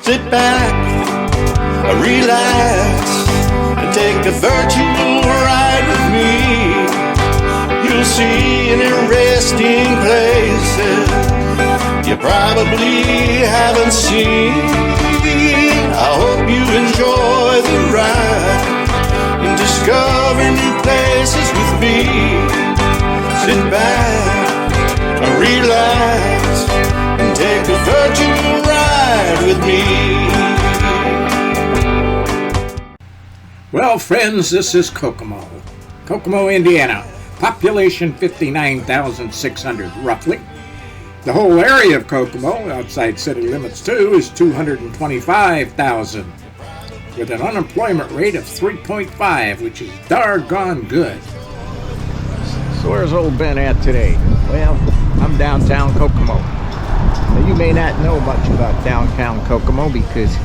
Sit back, relax, and take a virtual ride with me. You'll see interesting places you probably haven't seen. I hope you enjoy the ride and discover new places with me. Sit back, relax, and take a virtual ride with me. Well, friends, this is Kokomo, Indiana. Population 59,600 roughly. The whole area of Kokomo, outside city limits too, is 225,000, with an unemployment rate of 3.5, which is doggone good. So where's old Ben at today? Well, I'm downtown Kokomo. Now, you may not know much about downtown Kokomo because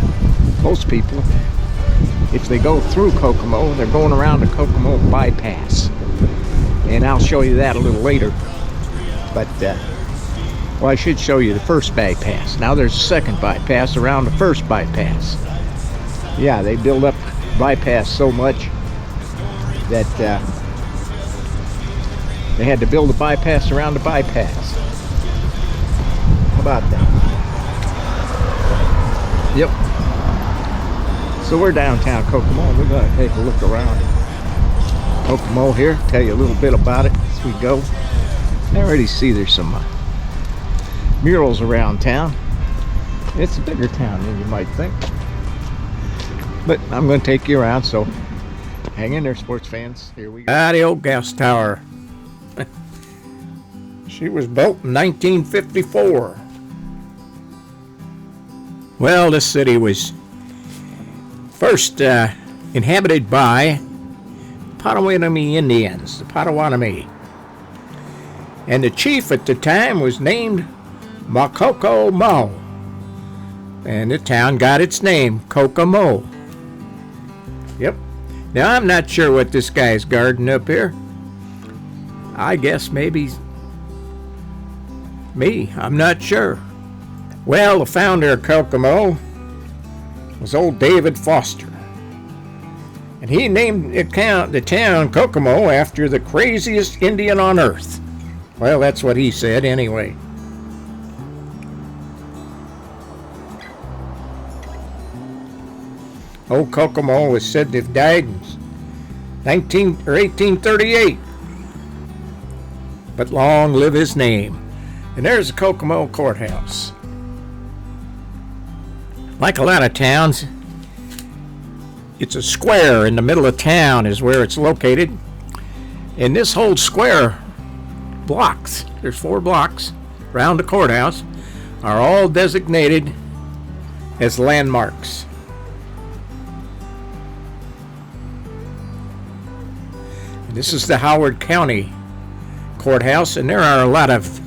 most people, if they go through Kokomo, they're going around the Kokomo bypass. And I'll show you that a little later. But, well, I should show you the first bypass. Now there's a second bypass around the first bypass. Yeah, they build up bypass so much that they had to build a bypass around the bypass. How about that? Yep. So we're downtown Kokomo, and we're going to take a look around Kokomo here, tell you a little bit about it as we go. I already see there's some murals around town. It's a bigger town than you might think. But I'm going to take you around, so hang in there, sports fans. Here we go. The old gas tower. She was built in 1954. Well, this city was first inhabited by Potawatomi Indians, the Potawatomi. And the chief at the time was named Makokomo. And the town got its name, Kokomo. Yep. Now, I'm not sure what this guy's garden up here. I guess maybe me. I'm not sure. Well, the founder of Kokomo was old David Foster. And he named the town Kokomo after the craziest Indian on earth. Well, that's what he said anyway. Old Kokomo was said to have died in 1838. But long live his name. And there's the Kokomo Courthouse. Like a lot of towns, it's a square in the middle of town is where it's located. And this whole square blocks, there's 4 blocks around the courthouse, are all designated as landmarks. And this is the Howard County Courthouse, and there are a lot of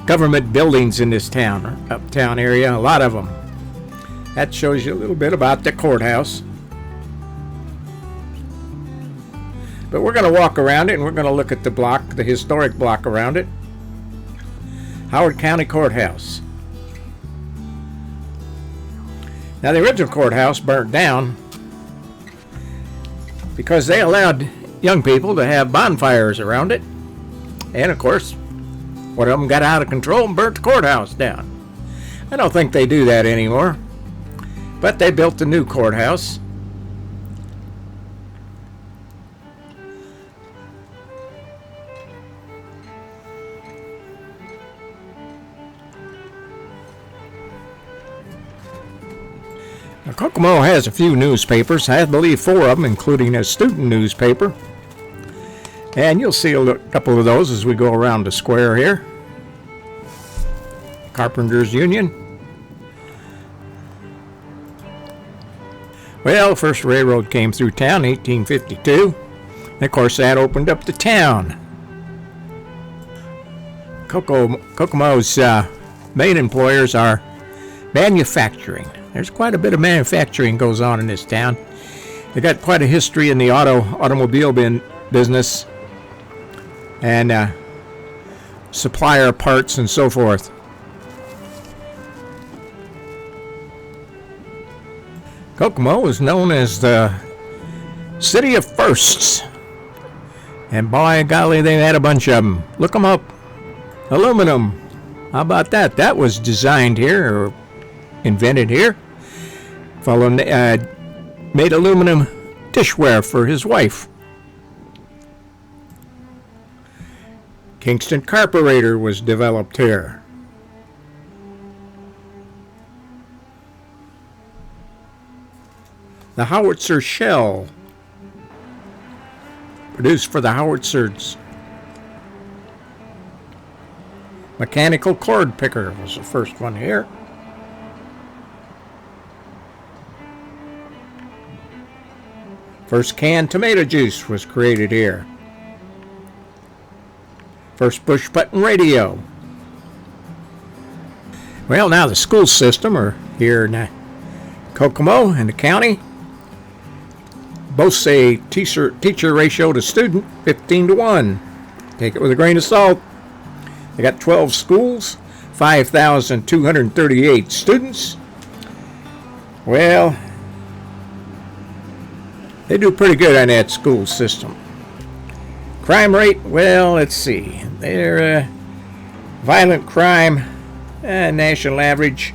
government buildings in this town, uptown area, a lot of them. That shows you a little bit about the courthouse. But we're going to walk around it, and we're going to look at the block, the historic block around it. Howard County Courthouse. Now, the original courthouse burnt down because they allowed young people to have bonfires around it. And, of course, one of them got out of control and burnt the courthouse down. I don't think they do that anymore. But they built a new courthouse. Now, Kokomo has a few newspapers, I believe 4 of them, including a student newspaper. And you'll see a couple of those as we go around the square here. Carpenters Union. Well, the first railroad came through town in 1852. And of course, that opened up the town. Kokomo's main employers are manufacturing. There's quite a bit of manufacturing goes on in this town. They got quite a history in the automobile business and supplier parts and so forth. Kokomo is known as the City of Firsts. And by golly, they had a bunch of them. Look them up. Aluminum. How about that? That was designed here, or invented here. Fellow made aluminum dishware for his wife. Kingston Carburetor was developed here. The howitzer shell, produced for the howitzers. Mechanical cord picker was the first one here. First canned tomato juice was created here. First push button radio. Well, now the school system are here in Kokomo and the county. Both say teacher ratio to student 15-1. Take it with a grain of salt. They got 12 schools, 5,238 students. Well, they do pretty good on that school system. Crime rate, well, let's see. Their violent crime, national average.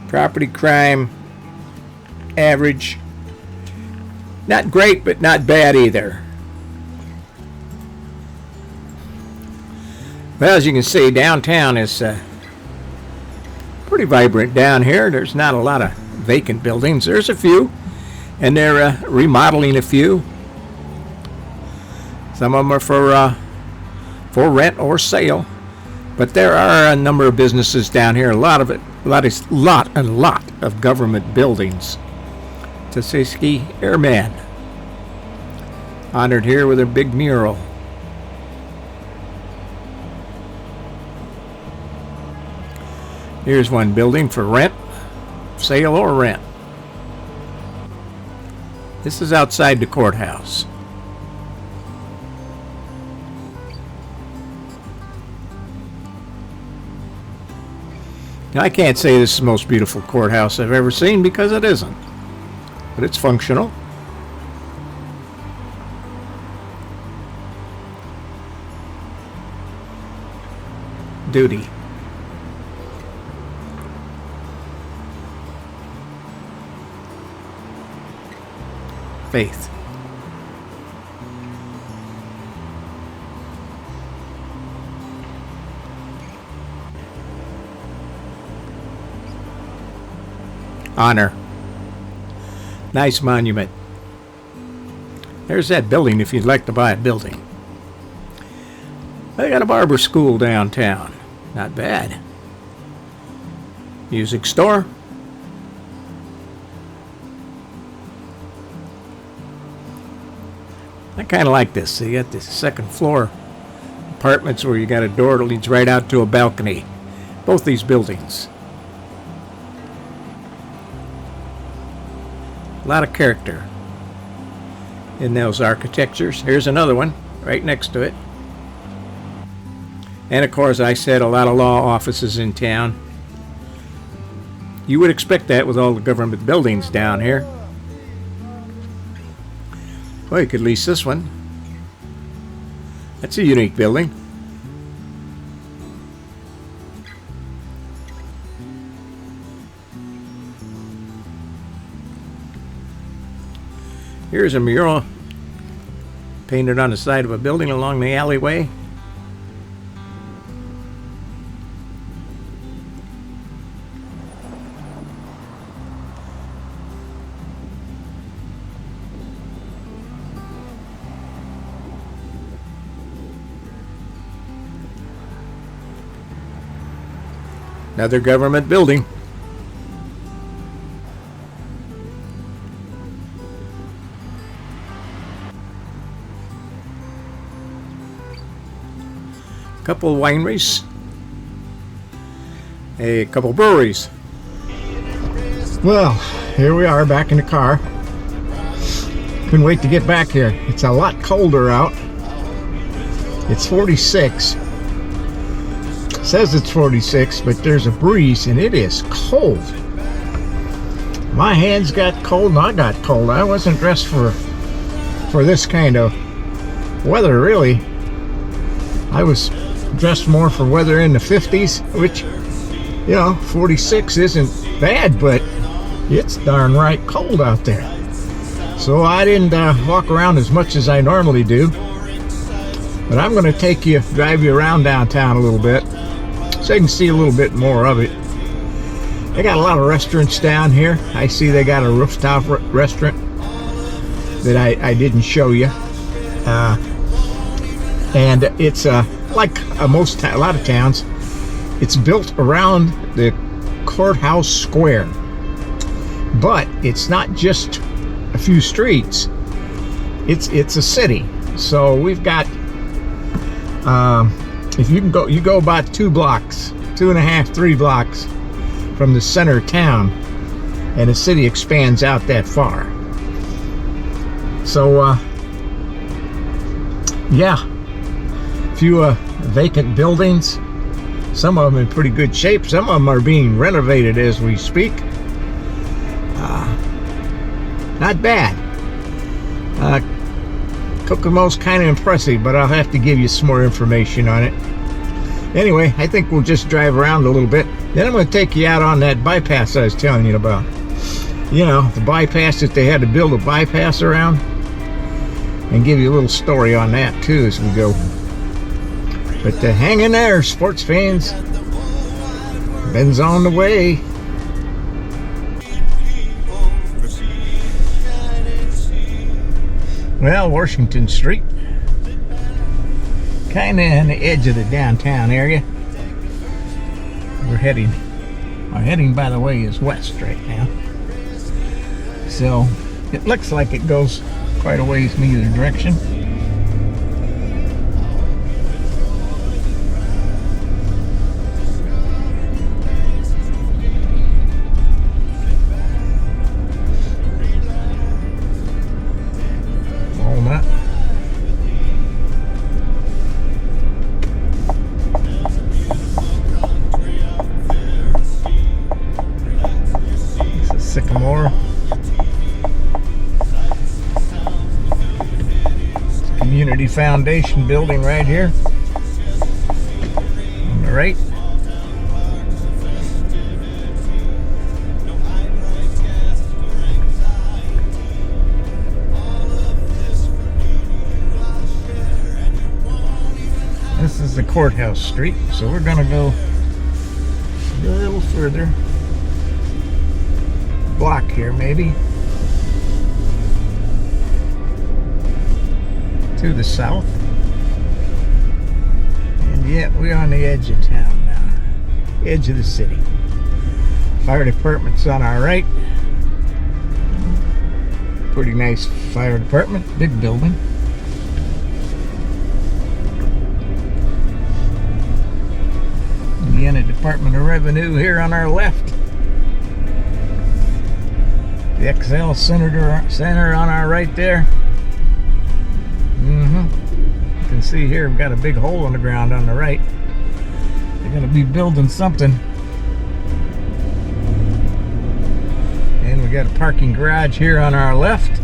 Property crime, average. Not great, but not bad either. Well, as you can see, downtown is pretty vibrant down here. There's not a lot of vacant buildings. There's a few, and they're remodeling a few. Some of them are for rent or sale, but there are a number of businesses down here. A lot of government buildings. Tuskegee Airman, honored here with a big mural. Here's one building for rent, sale or rent. This is outside the courthouse. Now, I can't say this is the most beautiful courthouse I've ever seen because it isn't, but it's functional. Duty. Faith. Honor. Nice monument. There's that building if you'd like to buy a building. They got a barber school downtown. Not bad. Music store. I kind of like this. You got this second floor apartments where you got a door that leads right out to a balcony. Both these buildings. A lot of character in those architectures. Here's another one right next to it. And of course, I said a lot of law offices in town. You would expect that with all the government buildings down here. Well, you could lease this one. That's a unique building. Here's a mural painted on the side of a building along the alleyway. Another government building. A couple wineries. A couple breweries. Well, here we are back in the car. Couldn't wait to get back here. It's a lot colder out. It's 46. Says it's 46, but there's a breeze and it is cold. My hands got cold and I got cold. I wasn't dressed for this kind of weather, really. I was dressed more for weather in the 50s, which, 46 isn't bad, but it's darn right cold out there. So I didn't walk around as much as I normally do. But I'm going to drive you around downtown a little bit so you can see a little bit more of it. They got a lot of restaurants down here. I see they got a rooftop restaurant that I didn't show you. And it's like a lot of towns, it's built around the courthouse square. But it's not just a few streets. It's a city. So we've got, if you go about 2 blocks, 2.5, 3 blocks from the center of town, and the city expands out that far. So, yeah, a few vacant buildings. Some of them in pretty good shape. Some of them are being renovated as we speak. Not bad. Kokomo's kind of impressive, but I'll have to give you some more information on it. Anyway, I think we'll just drive around a little bit. Then I'm going to take you out on that bypass I was telling you about. The bypass that they had to build a bypass around. And give you a little story on that too as we go. But hang in there, sports fans. Ben's on the way. Well, Washington Street. Kind of on the edge of the downtown area. Our heading, by the way, is west right now. So it looks like it goes quite a ways in either direction. Walnut. This is Sycamore. Community Foundation building right here on the right. This is the courthouse street, so we're gonna go a little further, block here maybe, to the south. And yet we're on the edge of town now, edge of the city. Fire department's on our right. Pretty nice fire department, big building. Indiana Department of Revenue here on our left. The XL Center on our right there. You can see here we've got a big hole in the ground on the right. They're going to be building something. And we got a parking garage here on our left.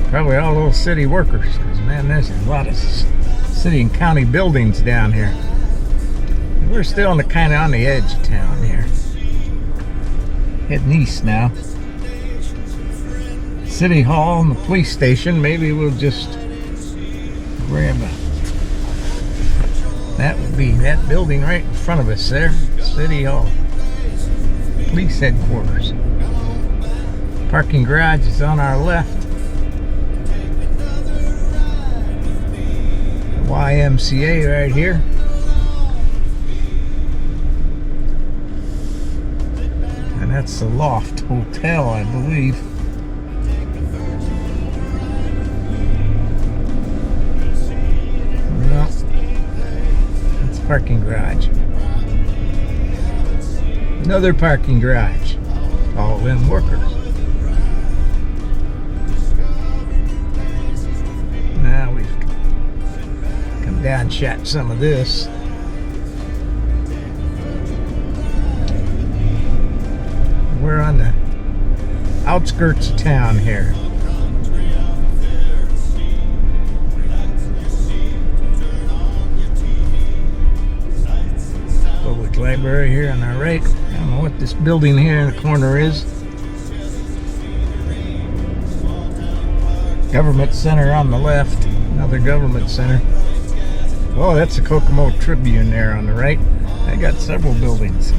Probably all those city workers, because man, there's a lot of city and county buildings down here. And we're still kind of on the edge of town here. Heading east now. City Hall and the police station. Maybe we'll just grab that would be that building right in front of us there. City Hall. Police headquarters. Parking garage is on our left. The YMCA right here. And that's the Loft Hotel, I believe. No, that's parking garage. Another parking garage. All them workers. Now we've come down and shot some of this. outskirts of town here. Public library here on our right. I don't know what this building here in the corner is. Government Center on the left. Another government center. Oh, that's the Kokomo Tribune there on the right. I got several buildings.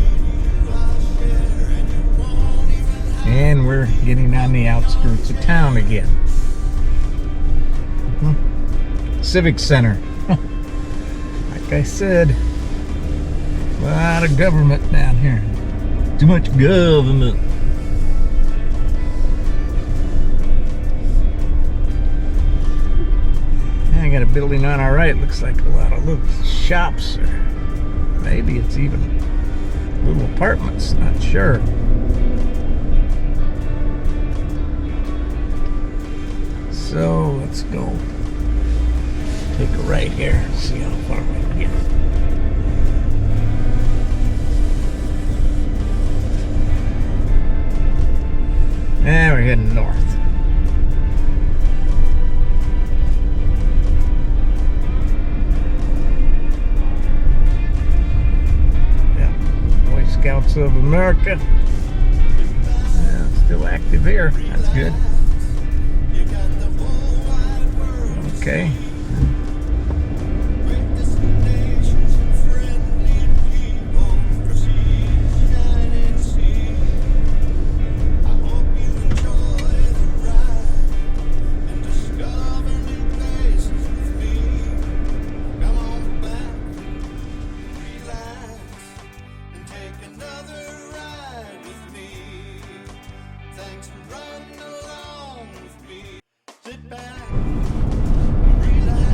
And we're getting on the outskirts of town again. Civic Center. Like I said, a lot of government down here. Too much government. I got a building on our right. Looks like a lot of little shops, or maybe it's even little apartments. Not sure. So let's go take a right here. See how far we can get. And we're heading north. Scouts of America. Yeah, still active here. That's good. Okay.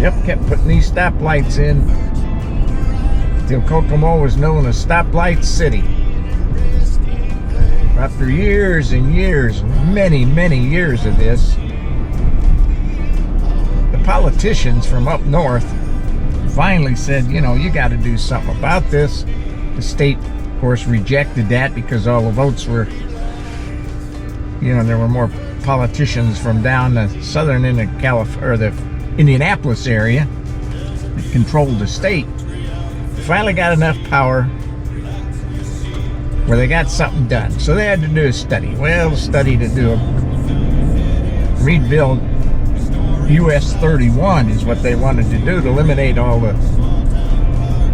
Yep, kept putting these stoplights in till Kokomo was known as Stoplight City. After years and years, many years of this, the politicians from up north finally said, you know, you got to do something about this. The state, of course, rejected that because all the votes were, you know, there were more politicians from down the southern end of California, or the Indianapolis area that controlled the state. They finally got enough power where they got something done. So they had to do a study. Well, a study to do rebuild US 31 is what they wanted to do, to eliminate all the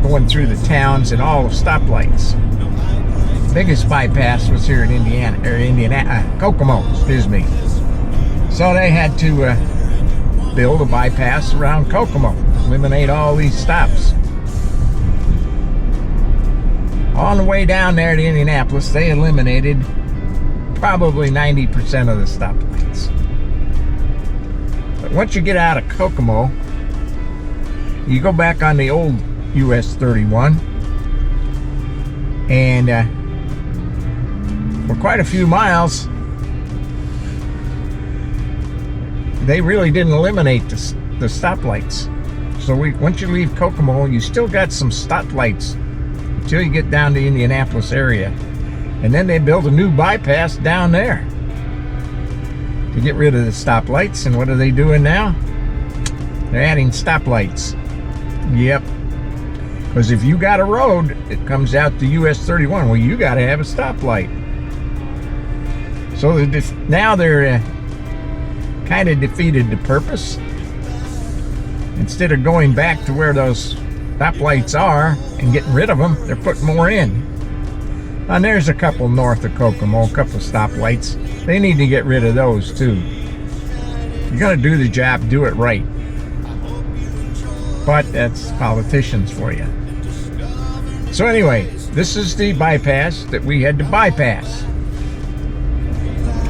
going through the towns and all the stoplights. The biggest bypass was here in Kokomo, excuse me. So they had to build a bypass around Kokomo, eliminate all these stops. On the way down there to Indianapolis, they eliminated probably 90% of the stoplights. But once you get out of Kokomo, you go back on the old US 31, and for quite a few miles, they really didn't eliminate the stoplights. So once you leave Kokomo, you still got some stoplights until you get down to the Indianapolis area. And then they built a new bypass down there to get rid of the stoplights. And what are they doing now? They're adding stoplights. Yep. Because if you got a road that comes out to US 31, well, you got to have a stoplight. So now they're kind of defeated the purpose. Instead of going back to where those stoplights are and getting rid of them, they're putting more in. And there's a couple north of Kokomo, a couple of stoplights. They need to get rid of those too. You're gonna do the job, do it right. But that's politicians for you. So anyway, this is the bypass that we had to bypass.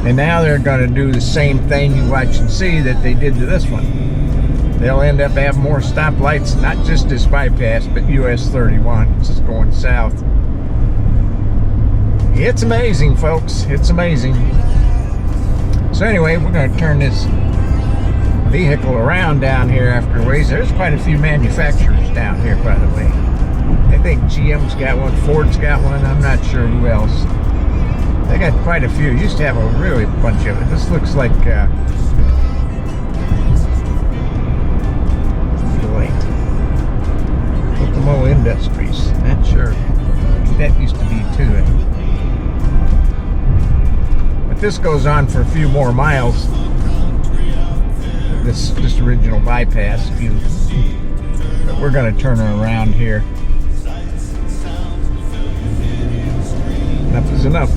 And now they're going to do the same thing, you watch and see, that they did to this one. They'll end up having more stoplights, not just this bypass, but US 31, which is going south. It's amazing, folks. It's amazing. So anyway, we're going to turn this vehicle around down here after a ways. There's quite a few manufacturers down here, by the way. I think GM's got one, Ford's got one, I'm not sure who else. They got quite a few. Used to have a really bunch of it. This looks like Kokomo Industries. Not sure. That used to be too. But this goes on for a few more miles. This original bypass. But we're going to turn her around here. Enough is enough.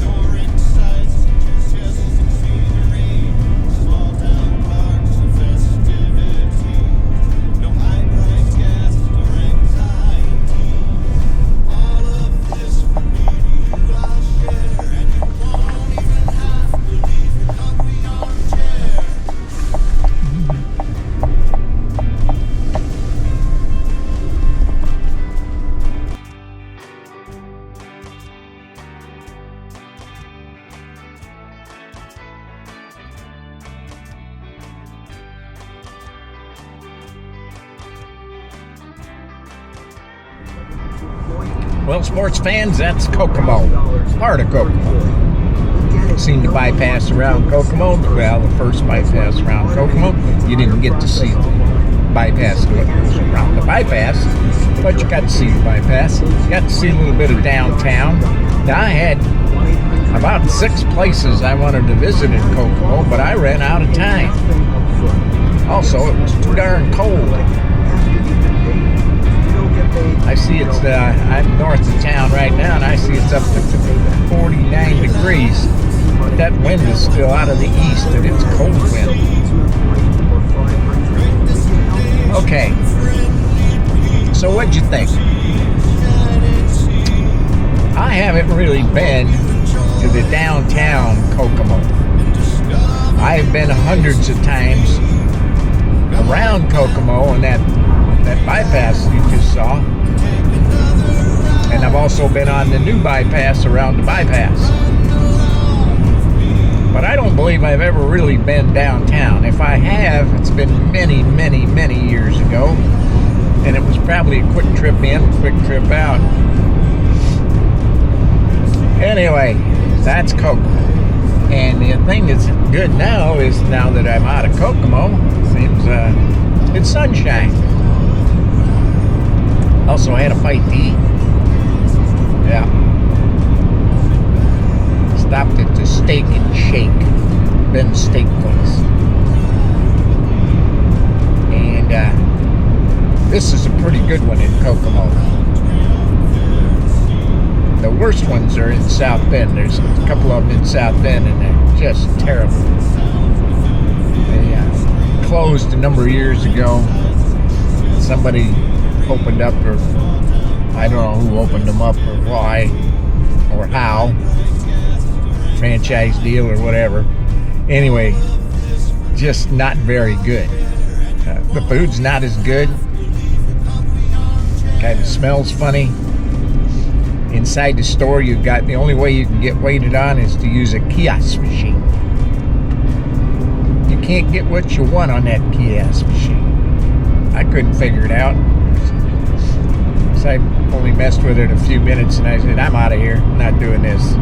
Well, sports fans, that's Kokomo. Part of Kokomo. Seen the bypass around Kokomo. Well, the first bypass around Kokomo. You didn't get to see the bypass around the bypass, but you got to see the bypass. You got to see a little bit of downtown. Now, I had about 6 places I wanted to visit in Kokomo, but I ran out of time. Also, it was too darn cold. I see it's, I'm north of town right now, and I see it's up to 49 degrees. But that wind is still out of the east, and it's cold wind. Okay. So what'd you think? I haven't really been to the downtown Kokomo. I've been hundreds of times around Kokomo, and that bypass you just saw. And I've also been on the new bypass around the bypass. But I don't believe I've ever really been downtown. If I have, it's been many, many, many years ago. And it was probably a quick trip in, quick trip out. Anyway, that's Kokomo. And the thing that's good now is now that I'm out of Kokomo, seems it's sunshine. Also had a bite to eat. Yeah. Stopped at the Steak and Shake, Ben's Steak Place. And this is a pretty good one in Kokomo. The worst ones are in South Bend. There's a couple of them in South Bend, and they're just terrible. They closed a number of years ago. Somebody opened up, or I don't know who opened them up or why or how, franchise deal or whatever. Anyway, just not very good. The food's not as good. Kind of smells funny. Inside the store, you've got, the only way you can get waited on is to use a kiosk machine. You can't get what you want on that kiosk machine. I couldn't figure it out. So I only messed with it a few minutes, and I said, I'm out of here. I'm not doing this.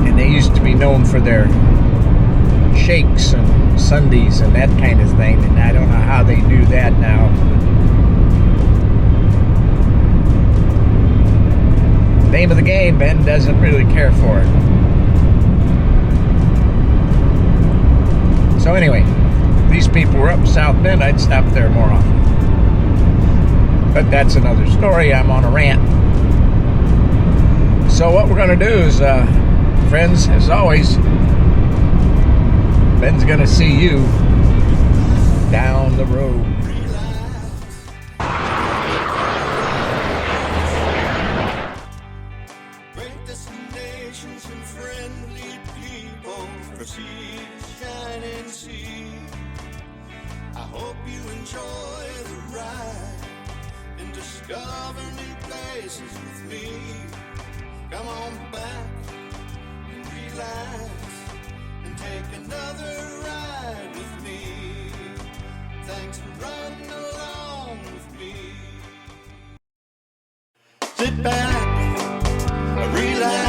And they used to be known for their shakes and sundaes and that kind of thing, and I don't know how they do that now. Name of the game, Ben doesn't really care for it. So anyway, these people were up in South Bend. I'd stop there more often. But that's another story. I'm on a rant. So what we're going to do is, friends, as always, Ben's going to see you down the road. Great destinations and friendly people, proceed, shine and see. I hope you enjoy the ride and discover new places with me. Come on back and relax and take another ride with me. Thanks for running along with me. Sit back, relax.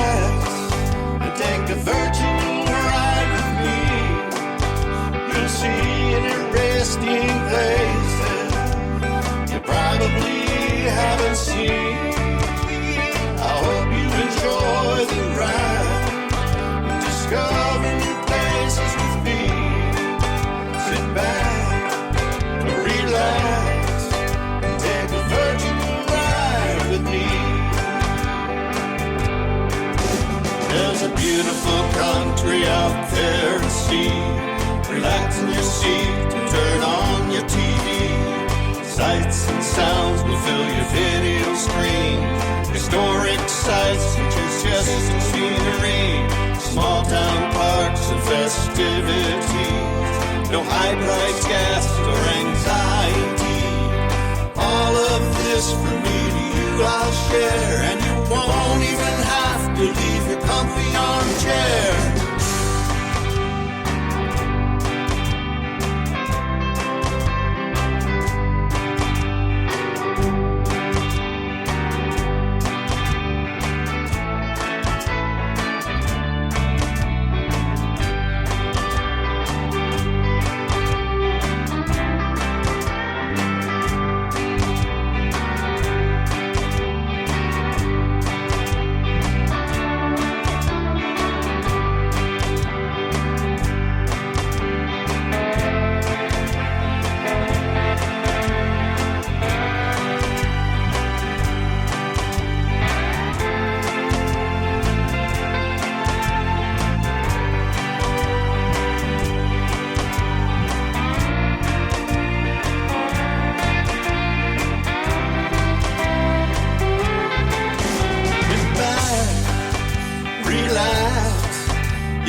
sea. Relax in your seat and turn on your TV. Sights and sounds will fill your video screen. Historic sights such as just scenery. Small town parks and festivities. No high price gas or anxiety. All of this from me to you I'll share, and you won't even have to leave your comfy armchair.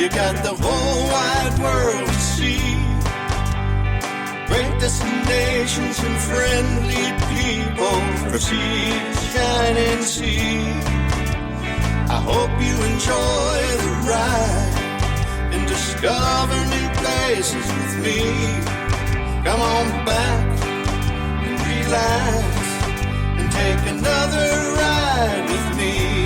You got the whole wide world to see. Great destinations and friendly people, proceed, shine and see. I hope you enjoy the ride and discover new places with me. Come on back and relax and take another ride with me.